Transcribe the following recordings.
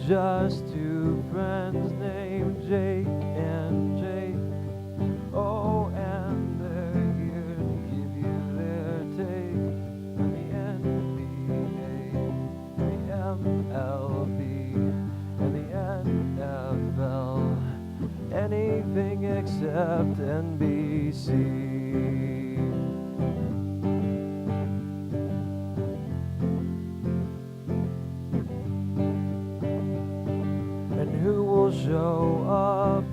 Just two friends named Jake and Jake. Oh, and they're here to give you their take on the NBA, the MLB, and the NFL. Anything except NBC. Who will show up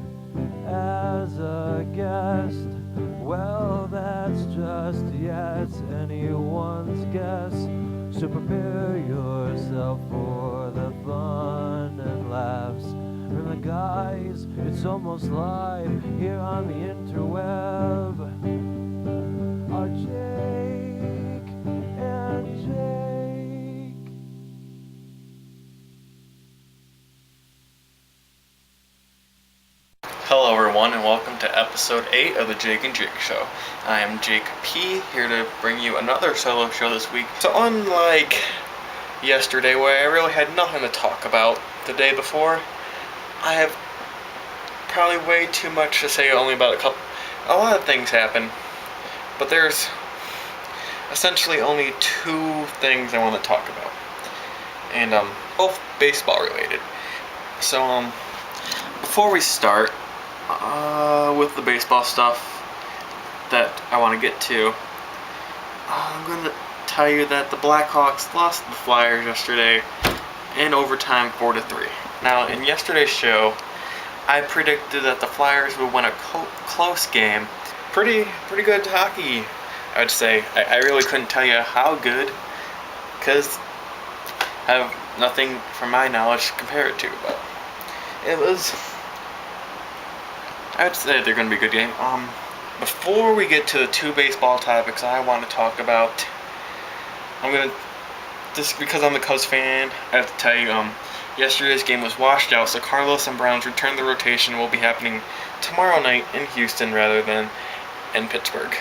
as a guest? Well, that's just yet anyone's guess. So prepare yourself for the fun and laughs from the guys. It's almost live here on the interweb. Are Jake and Jake. Hello everyone and welcome to episode 8 of the Jake and Jake Show. I am Jake P, here to bring you another solo show this week. So unlike yesterday where I really had nothing to talk about the day before, I have probably way too much to say only about a lot of things happen. But there's essentially only two things I want to talk about. And both baseball related. So before we start with the baseball stuff that I want to get to, I'm going to tell you that the Blackhawks lost to the Flyers yesterday in overtime 4-3. Now, in yesterday's show, I predicted that the Flyers would win a close game. Pretty good hockey, I would say. I really couldn't tell you how good, because I have nothing from my knowledge to compare it to, but it was, I would say they're going to be a good game. Before we get to the two baseball topics I want to talk about, just because I'm a Cubs fan, I have to tell you, yesterday's game was washed out, so Carlos and Brown's return to the rotation will be happening tomorrow night in Houston rather than in Pittsburgh.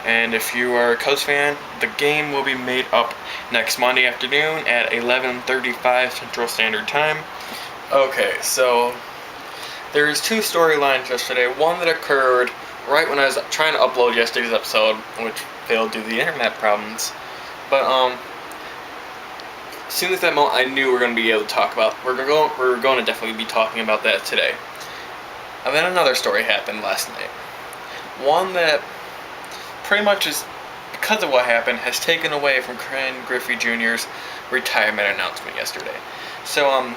And if you are a Cubs fan, the game will be made up next Monday afternoon at 11:35 Central Standard Time. Okay, so there's two storylines yesterday. One that occurred right when I was trying to upload yesterday's episode, which failed due to the internet problems. But as soon as that moment, I knew we were going to be able to talk about. We're going to definitely be talking about that today. And then another story happened last night. One that pretty much is, because of what happened, has taken away from Ken Griffey Jr.'s retirement announcement yesterday. So I'm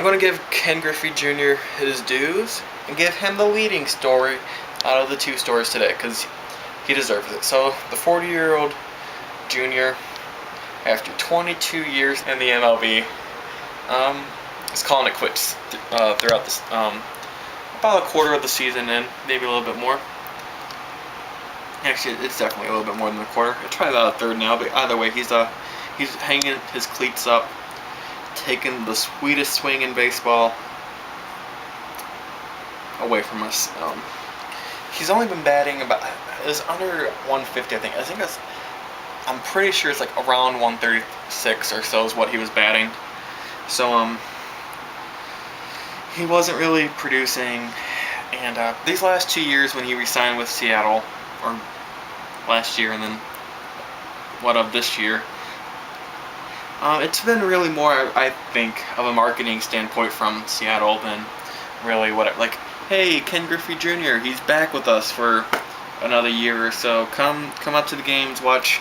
going to give Ken Griffey Jr. his dues and give him the leading story out of the two stories today, because he deserves it. So the 40-year-old junior, after 22 years in the MLB, is calling it quits throughout this, about a quarter of the season and maybe a little bit more. Actually, it's definitely a little bit more than a quarter. It's probably about a third now, but either way, he's hanging his cleats up, taking the sweetest swing in baseball away from us. He's only been batting about, it's under 150, I think. I'm pretty sure it's like around 136 or so is what he was batting. So he wasn't really producing, and these last 2 years when he re-signed with Seattle, or last year and then this year, it's been really more, I think, of a marketing standpoint from Seattle than really like, hey, Ken Griffey Jr., he's back with us for another year or so. Come up to the games, watch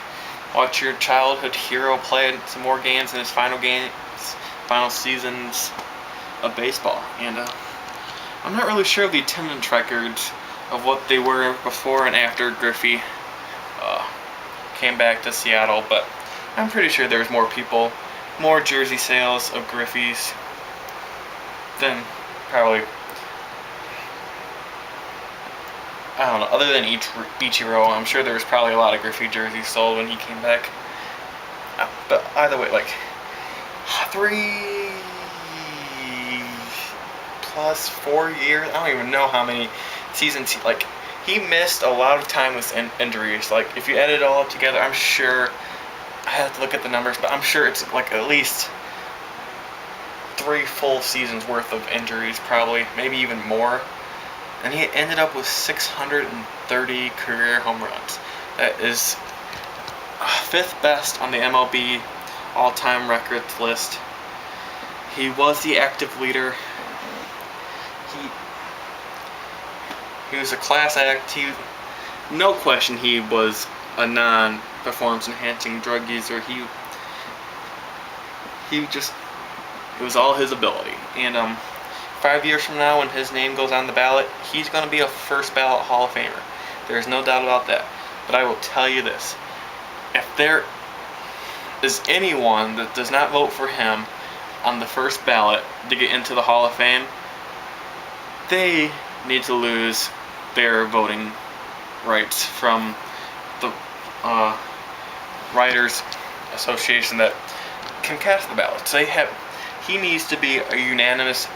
your childhood hero play some more games in his final seasons of baseball. And I'm not really sure of the attendance records of what they were before and after Griffey came back to Seattle, but I'm pretty sure there was more jersey sales of Griffey's than probably, I don't know, other than Ichiro. I'm sure there was probably a lot of Griffey jerseys sold when he came back. But either way, like 3 + 4 years, I don't even know how many seasons he missed a lot of time with injuries. Like, if you add it all up together, I'm sure, I have to look at the numbers, but I'm sure it's like at least 3 full seasons worth of injuries, probably, maybe even more. And he ended up with 630 career home runs. That is 5th best on the MLB all-time records list. He was the active leader. He was a class act. No question, he was a non-performance enhancing drug user. It was all his ability. And 5 years from now, when his name goes on the ballot, he's going to be a first ballot Hall of Famer. There's no doubt about that. But I will tell you this: if there is anyone that does not vote for him on the first ballot to get into the Hall of Fame, they need to lose their voting rights from the Writers Association that can cast the ballots. He needs to be a unanimous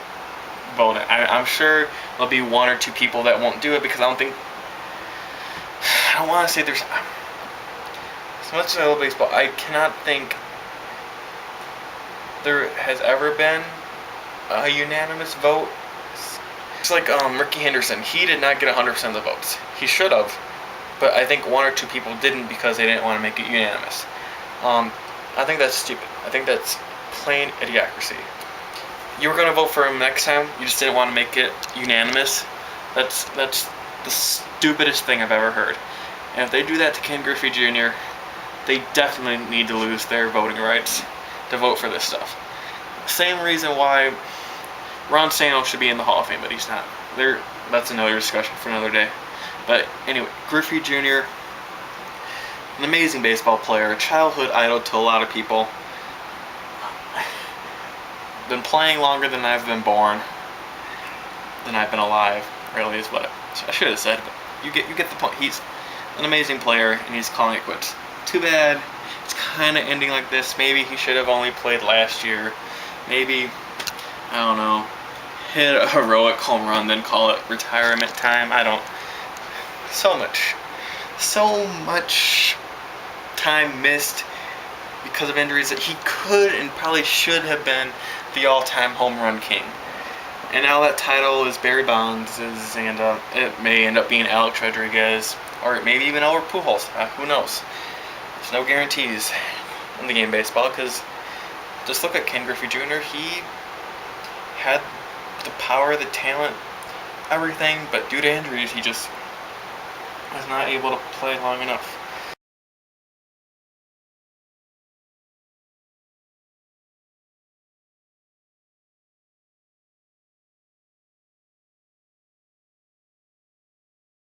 vote. I'm sure there'll be 1 or 2 people that won't do it, because I don't want to say there's, as much as I love baseball, I cannot think there has ever been a unanimous vote. It's like Ricky Henderson. He did not get 100% of the votes. He should have, but I think 1 or 2 people didn't because they didn't want to make it unanimous. I think that's stupid. I think that's plain idiocracy. You were going to vote for him next time, you just didn't want to make it unanimous. That's the stupidest thing I've ever heard. And if they do that to Ken Griffey Jr., they definitely need to lose their voting rights to vote for this stuff. Same reason why Ron Santo should be in the Hall of Fame, but he's not. That's another discussion for another day. But anyway, Griffey Jr., an amazing baseball player, a childhood idol to a lot of people. Been playing longer than I've been born, than I've been alive, really, is what I should have said, but you get the point. He's an amazing player, and he's calling it quits. Too bad it's kind of ending like this. Maybe he should have only played last year. Maybe, I don't know, hit a heroic home run, then call it retirement time. I don't. So much time missed because of injuries that he could and probably should have been the all-time home run king. And now that title is Barry Bonds's, and it may end up being Alex Rodriguez, or maybe even Albert Pujols. Who knows? There's no guarantees in the game of baseball, because just look at Ken Griffey Jr. He had the power, the talent, everything, but due to injuries, he just was not able to play long enough.